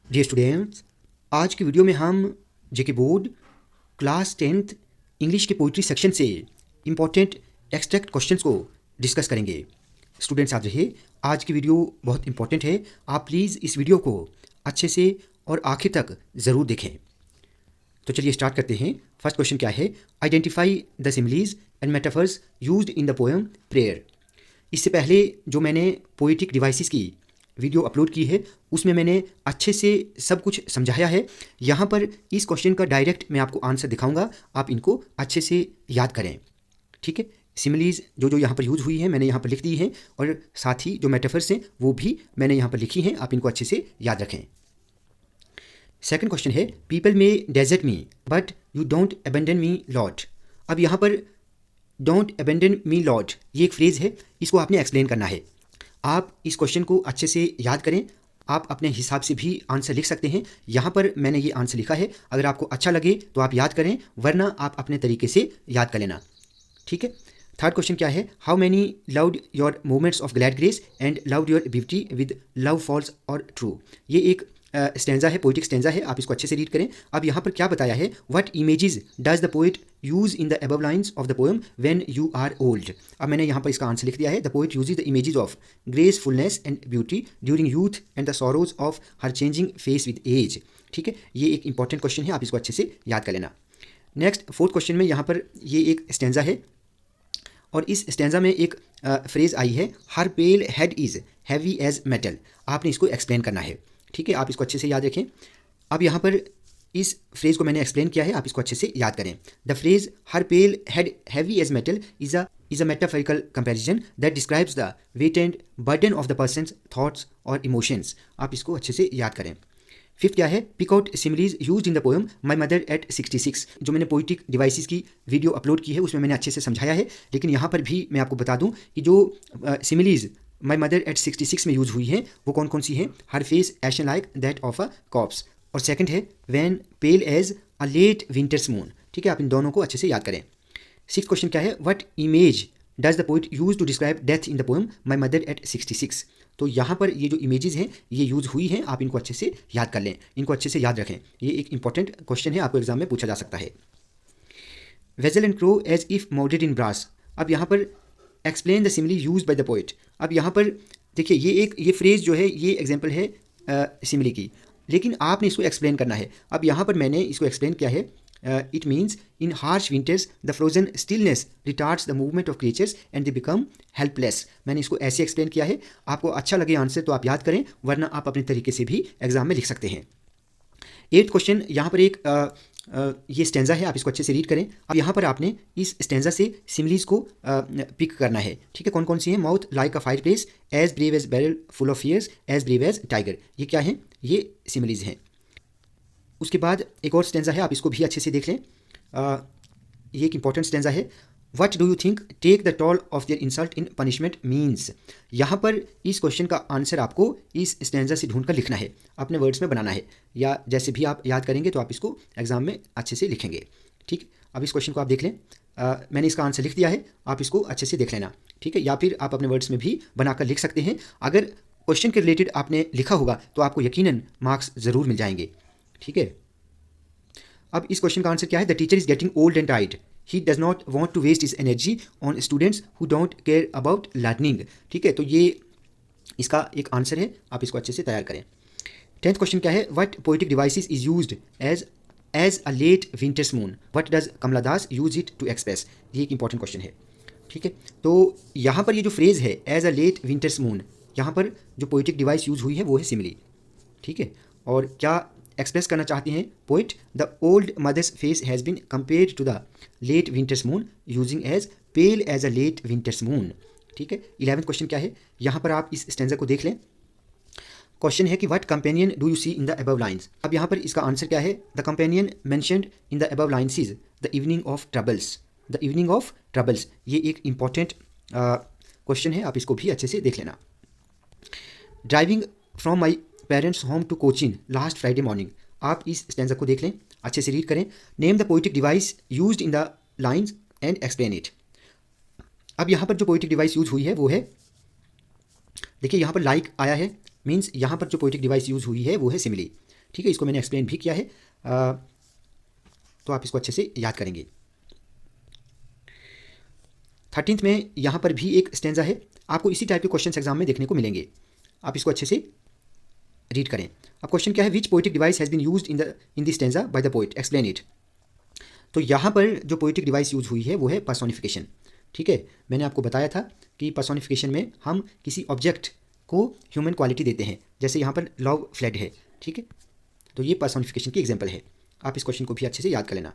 Dear students, आज की video में हम जेके बोर्ड क्लास 10th इंग्लिश के पोइट्री सेक्शन से इम्पॉर्टेंट एक्सट्रैक्ट क्वेश्चंस को डिस्कस करेंगे। स्टूडेंट्स आप रहिए, आज की वीडियो बहुत इंपॉर्टेंट है। आप प्लीज़ इस वीडियो को अच्छे से और आखिर तक ज़रूर देखें। तो चलिए स्टार्ट करते हैं। फर्स्ट क्वेश्चन क्या है? Identify the similes and metaphors used in the poem prayer. इससे पहले जो मैंने पोएटिक डिवाइसेस की वीडियो अपलोड की है उसमें मैंने अच्छे से सब कुछ समझाया है। यहाँ पर इस क्वेश्चन का डायरेक्ट मैं आपको आंसर दिखाऊंगा, आप इनको अच्छे से याद करें। ठीक है, सिमिलीज जो यहाँ पर यूज़ हुई है मैंने यहाँ पर लिख दी है, और साथ ही जो मेटाफर्स हैं वो भी मैंने यहाँ पर लिखी हैं, आप इनको अच्छे से याद रखें। सेकंड क्वेश्चन है, people may desert me but you don't abandon me lord. अब यहाँ पर डोंट अबेंडन मी लॉर्ड ये एक फ्रेज़ है, इसको आपने एक्सप्लेन करना है। आप इस क्वेश्चन को अच्छे से याद करें, आप अपने हिसाब से भी आंसर लिख सकते हैं। यहाँ पर मैंने ये आंसर लिखा है, अगर आपको अच्छा लगे तो आप याद करें, वरना आप अपने तरीके से याद कर लेना। ठीक है। थर्ड क्वेश्चन क्या है? How many loved your moments of glad grace and loved your beauty with love false or true. ये एक स्टेंजा है, पोइटिक स्टेंजा है, आप इसको अच्छे से रीड करें। अब यहाँ पर क्या बताया है? What images does the poet use in the above lines of the poem when you are old. अब मैंने यहाँ पर इसका आंसर लिख दिया है। The poet uses the images of gracefulness and beauty during youth and the sorrows of her changing face with age. ठीक है, ये एक इंपॉर्टेंट क्वेश्चन है, आप इसको अच्छे से याद कर लेना। नेक्स्ट फोर्थ क्वेश्चन में यहाँ पर ये एक स्टेंजा है, और इस स्टेंजा में एक फ्रेज आई है, her pale head is heavy as metal. आपने इसको एक्सप्लेन करना है। ठीक है, आप इसको अच्छे से याद रखें। अब यहाँ पर इस फ्रेज़ को मैंने एक्सप्लेन किया है, आप इसको अच्छे से याद करें। The phrase her pale head heavy as metal is a metaphorical comparison that describes the weight and burden of the person's thoughts और इमोशंस। आप इसको अच्छे से याद करें। फिफ्थ क्या है? Pick out similes used in the poem my mother at 66। जो मैंने पोइटिक डिवाइसेस की वीडियो अपलोड की है उसमें मैंने अच्छे से समझाया है, लेकिन यहाँ पर भी मैं आपको बता दूँ कि जो सिमिलीज माई मदर एट 66 में यूज़ हुई है वो कौन कौन सी हैं? Her face ashen like that of a corpse, और सेकंड है wan pale as a late winter's moon. ठीक है, आप इन दोनों को अच्छे से याद करें। सिक्स क्वेश्चन क्या है? What image does the poet use to describe death in the poem my mother at 66। तो यहाँ पर ये जो इमेजेस हैं ये यूज़ हुई हैं, आप इनको अच्छे से याद कर लें, इनको अच्छे से याद रखें। ये एक इंपॉर्टेंट क्वेश्चन है, आपको एग्जाम में पूछा जा सकता है। Weasel and crow as if moulded in brass. अब यहाँ पर explain the simile used by the poet. अब यहाँ पर देखिए ये फ्रेज जो है ये एग्जाम्पल है सिमिली की, लेकिन आपने इसको एक्सप्लेन करना है। अब यहाँ पर मैंने इसको एक्सप्लेन किया है, it means in harsh winters the frozen stillness retards the movement of creatures and they become helpless. मैंने इसको ऐसे एक्सप्लेन किया है। आपको अच्छा लगे आंसर तो आप याद करें, वरना आप अपने तरीके से भी एग्जाम में लिख सकते हैं। एट्थ क्वेश्चन, यहाँ पर एक ये स्टेंजा है, आप इसको अच्छे से रीड करें। अब यहाँ पर आपने इस स्टेंजा से सिमिलीज को पिक करना है। ठीक है, कौन कौन सी हैं? Mouth like a fire place, as brave as barrel full of fears, as brave as tiger. ये क्या है? ये सिमिलीज हैं। उसके बाद एक और स्टेंजा है, आप इसको भी अच्छे से देख लें। ये एक इंपॉर्टेंट स्टेंजा है। What do you think take the toll of their insult in punishment means. यहाँ पर इस क्वेश्चन का आंसर आपको इस स्टेंजा से ढूंढ कर लिखना है, अपने वर्ड्स में बनाना है, या जैसे भी आप याद करेंगे तो आप इसको एग्जाम में अच्छे से लिखेंगे। ठीक, अब इस क्वेश्चन को आप देख लें। मैंने इसका आंसर लिख दिया है, आप इसको अच्छे से देख लेना। ठीक है, या फिर आप अपने वर्ड्स में भी बनाकर लिख सकते हैं। अगर क्वेश्चन के रिलेटेड आपने लिखा होगा तो आपको यकीनन मार्क्स ज़रूर मिल जाएंगे। ठीक है, अब इस क्वेश्चन का आंसर क्या है? The teacher is getting old and टाइड, he does not want to waste his energy on students who don't care about learning. ठीक है, तो ये इसका एक आंसर है, आप इसको अच्छे से तैयार करें। टेंथ क्वेश्चन क्या है? What poetic devices is used as a late winter's moon, what does Kamala Das use it to express. ये एक इंपॉर्टेंट क्वेश्चन है। ठीक है, तो यहाँ पर ये जो फ्रेज है as a late winter's moon, यहाँ पर जो पोइटिक डिवाइस यूज हुई है वो है सिमिली। ठीक है, और क्या एक्सप्रेस करना चाहते हैं poet? The old mother's face has been compared to the late winter's moon using as pale as a late winter's moon. ठीक है, 11th क्वेश्चन क्या है? यहाँ पर आप इस स्टेंजा को देख लें। क्वेश्चन है कि what companion do you see in the above lines. अब यहाँ पर इसका आंसर क्या है? The companion mentioned in the above lines is the evening of troubles. The evening of troubles, ये एक इंपॉर्टेंट क्वेश्चन है, आप इसको भी अच्छे से देख लेना। Driving from my parents' home to Cochin last Friday morning. आप इस स्टेंजा को देख लें, अच्छे से रीड करें। Name the poetic device used in the lines and explain it. अब यहाँ पर जो पोइटिक डिवाइस यूज हुई है वो है, देखिए यहाँ पर लाइक आया है, मीन्स यहाँ पर जो पोइटिक डिवाइस यूज हुई है वो है सिमिली। ठीक है, इसको मैंने एक्सप्लेन भी किया है, तो आप इसको अच्छे से याद करेंगे। 13th में यहाँ पर भी एक स्टेंजा है, आपको इसी टाइप के क्वेश्चन एग्जाम में देखने को मिलेंगे, आप इसको अच्छे से रीड करें। अब क्वेश्चन क्या है, which poetic device has been used in this stanza by the poet, explain it. तो यहाँ पर जो पोइटिक डिवाइस यूज हुई है वो है पर्सोनिफिकेशन। ठीक है, मैंने आपको बताया था कि पर्सोनिफिकेशन में हम किसी ऑब्जेक्ट को ह्यूमन क्वालिटी देते हैं, जैसे यहाँ पर लव फ्लड है। ठीक है, तो ये पर्सोनिफिकेशन की एग्जाम्पल है, आप इस क्वेश्चन को भी अच्छे से याद कर लेना।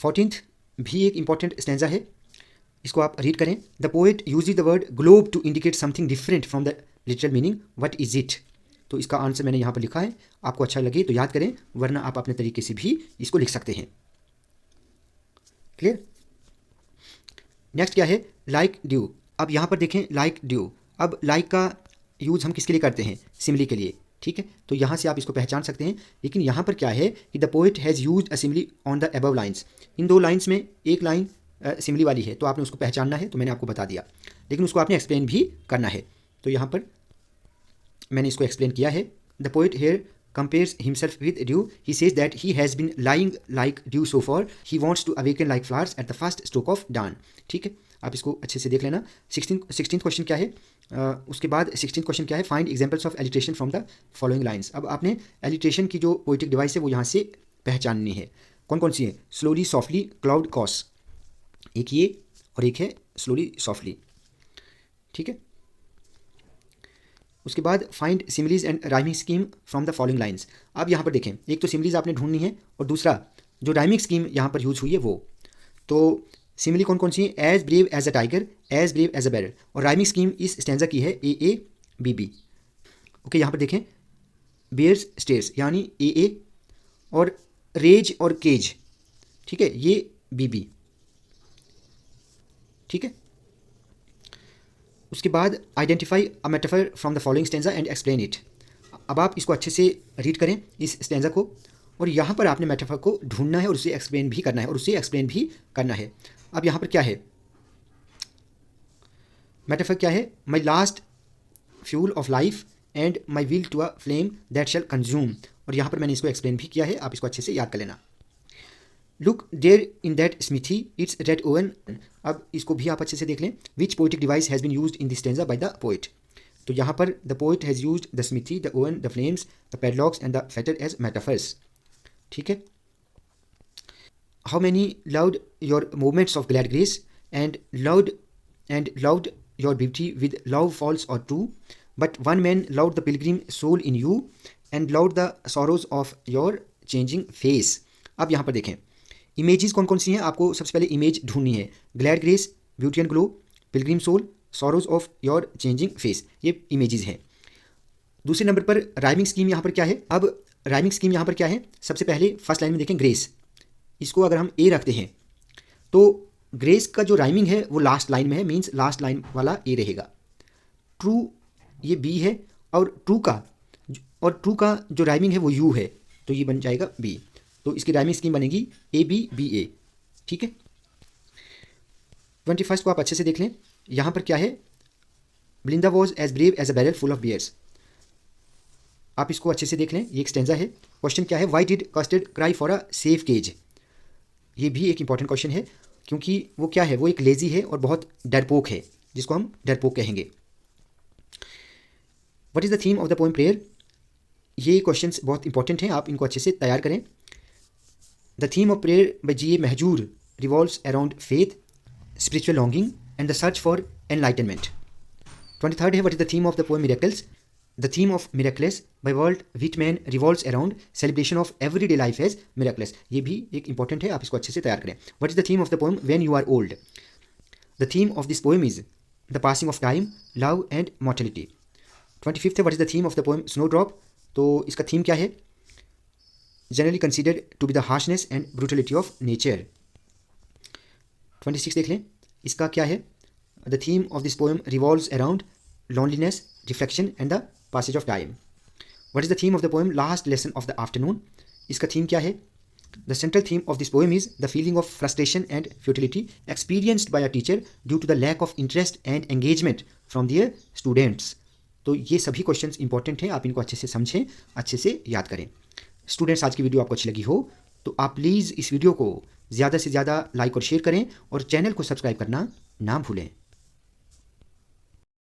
14th भी एक इंपॉर्टेंट स्टेंजा है, इसको आप रीड करें। The poet uses the word globe to indicate something different from the literal meaning, what is it. तो इसका आंसर मैंने यहाँ पर लिखा है, आपको अच्छा लगे तो याद करें, वरना आप अपने तरीके से भी इसको लिख सकते हैं। क्लियर। नेक्स्ट क्या है, लाइक ड्यू। अब यहाँ पर देखें लाइक ड्यू, अब लाइक का यूज़ हम किसके लिए करते हैं, सिमिली के लिए। ठीक है, तो यहाँ से आप इसको पहचान सकते हैं, लेकिन यहाँ पर क्या है कि the poet has used a simile on the above lines. इन दो लाइन्स में एक लाइन सिमिली वाली है, तो आपने उसको पहचानना है, तो मैंने आपको बता दिया, लेकिन उसको आपने एक्सप्लेन भी करना है। तो यहाँ पर मैंने इसको एक्सप्लेन किया है। The poet here compares himself with dew. He says that he has been lying like dew so far. He wants to awaken like flowers at the first stroke of dawn. ठीक है, आप इसको अच्छे से देख लेना। 16th क्वेश्चन क्या है, उसके बाद 16th क्वेश्चन क्या है, find examples of alliteration from the following lines. अब आपने एलिट्रेशन की जो पोइटिक डिवाइस है वो यहाँ से पहचाननी है, कौन कौन सी है, स्लोली, सॉफ्टली, क्लाउड, कॉस, एक ये और एक है स्लोली सॉफ्टली। ठीक है, उसके बाद find similes and rhyming scheme from the following lines. अब यहाँ पर देखें, एक तो सिमिलीज आपने ढूंढनी है और दूसरा जो राइमिंग स्कीम यहाँ पर यूज हुई है वो। तो सिमिली कौन कौन सी है, as brave as a tiger, as brave as a barrel, और राइमिंग स्कीम इस स्टैंजा की है ए बी बी। ओके, यहाँ पर देखें बेयर्स स्टेयर्स यानी ए, और रेज और केज, ठीक है, ये बी। ठीक है, उसके बाद identify a metaphor from the following stanza and explain it. अब आप इसको अच्छे से रीड करें इस स्टेंजा को, और यहाँ पर आपने मेटाफर को ढूंढना है और उसे एक्सप्लेन भी करना है अब यहाँ पर क्या है, मेटाफर क्या है, my last fuel of life and my will to a flame that shall consume, और यहाँ पर मैंने इसको एक्सप्लेन भी किया है, आप इसको अच्छे से याद कर लेना। Look there in that smithy its red oven. अब इसको भी आप अच्छे से देख लें, which poetic device has been used in this stanza by the poet. तो यहाँ पर the poet has used the smithy, the oven, the flames, the padlocks and the fetter as metaphors. ठीक है, how many loved your moments of glad grace and loved your beauty with love false or true, but one man loved the pilgrim soul in you and loved the sorrows of your changing face. अब यहाँ पर देखें images कौन कौन सी हैं, आपको सबसे पहले इमेज ढूंढनी है, glad grace, beauty and glow, pilgrim soul, sorrows of your changing face, ये इमेजेस हैं। दूसरे नंबर पर राइमिंग स्कीम यहाँ पर क्या है, अब राइमिंग स्कीम यहाँ पर क्या है, सबसे पहले फर्स्ट लाइन में देखें ग्रेस, इसको अगर हम ए रखते हैं तो ग्रेस का जो राइमिंग है वो लास्ट लाइन में है, मीन्स लास्ट लाइन वाला ए रहेगा। ट्रू ये बी है, और ट्रू का जो राइमिंग है वो यू है, तो ये बन जाएगा बी, तो इसकी राइमिंग स्कीम बनेगी ए बी बी ए। ठीक है, 21 को आप अच्छे से देख लें, यहाँ पर क्या है, Belinda was as brave as a barrel full of bears. आप इसको अच्छे से देख लें, ये एक स्टेंजा है। क्वेश्चन क्या है, why did Custard cry for a safe cage. ये भी एक इंपॉर्टेंट क्वेश्चन है, क्योंकि वो क्या है, वो एक लेजी है और बहुत डरपोक है, जिसको हम डरपोक कहेंगे। What is the theme of the poem prayer. ये क्वेश्चंस बहुत इंपॉर्टेंट हैं, आप इनको अच्छे से तैयार करें। The theme of prayer by G A Mahjoor revolves around faith, spiritual longing and the search for enlightenment. 23rd है, what is the theme of the poem miracles. The theme of miracles by Walt Whitman revolves around celebration of everyday life as miracles. ये भी एक important है, आप इसको अच्छे से तैयार करें। What is the theme of the poem when you are old. The theme of this poem is the passing of time, love and mortality. 25th है, what is the theme of the poem snowdrop. तो इसका theme क्या है, generally considered to be the harshness and brutality of nature। 26 देख लें, इसका क्या है, the theme of this poem revolves around loneliness, reflection and the passage of time। what is the theme of the poem last lesson of the afternoon। इसका theme क्या है, the central theme of this poem is the feeling of frustration and futility experienced by a teacher due to the lack of interest and engagement from their students। तो ये सभी questions important हैं, आप इनको अच्छे से समझें, अच्छे से याद करें। स्टूडेंट्स, आज की वीडियो आपको अच्छी लगी हो तो आप प्लीज़ इस वीडियो को ज़्यादा से ज़्यादा लाइक और शेयर करें और चैनल को सब्सक्राइब करना ना भूलें।